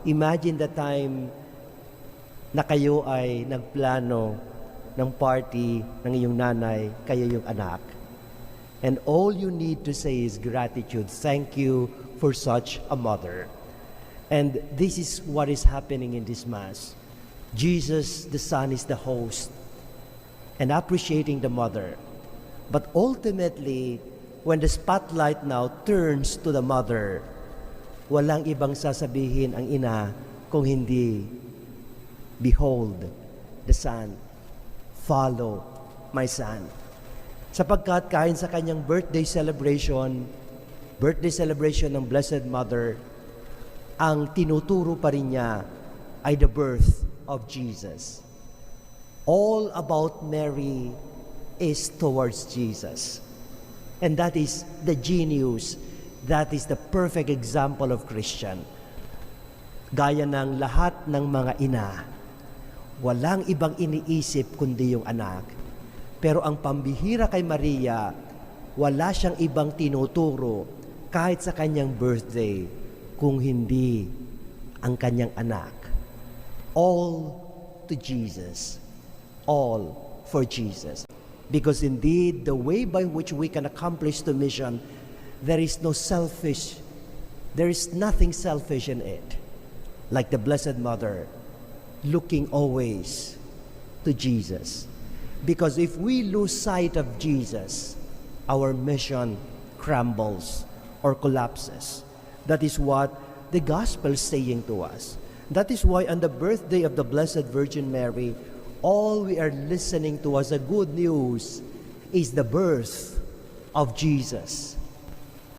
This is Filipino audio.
Imagine the time na kayo ay nagplano ng party ng iyong nanay, kayo yung anak. And all you need to say is gratitude. Thank you for such a mother. And this is what is happening in this Mass. Jesus, the Son, is the host and appreciating the mother. But ultimately, when the spotlight now turns to the mother, walang ibang sasabihin ang ina kung hindi, behold the Son, follow my Son. Sapagkat kahit sa kanyang birthday celebration ng Blessed Mother, ang tinuturo pa rin niya ay the birth of Jesus. All about Mary is towards Jesus. And that is the genius, that is the perfect example of Christian. Gaya ng lahat ng mga ina, walang ibang iniisip kundi yung anak. Pero ang pambihira kay Maria, wala siyang ibang tinuturo kahit sa kanyang birthday kung hindi ang kanyang anak. All to Jesus. All for Jesus. Because indeed, the way by which we can accomplish the mission, there is nothing selfish in it. Like the Blessed Mother, looking always to Jesus. Because if we lose sight of Jesus, our mission crumbles or collapses. That is what the gospel is saying to us. That is why on the birthday of the Blessed Virgin Mary, all we are listening to as a good news is the birth of Jesus.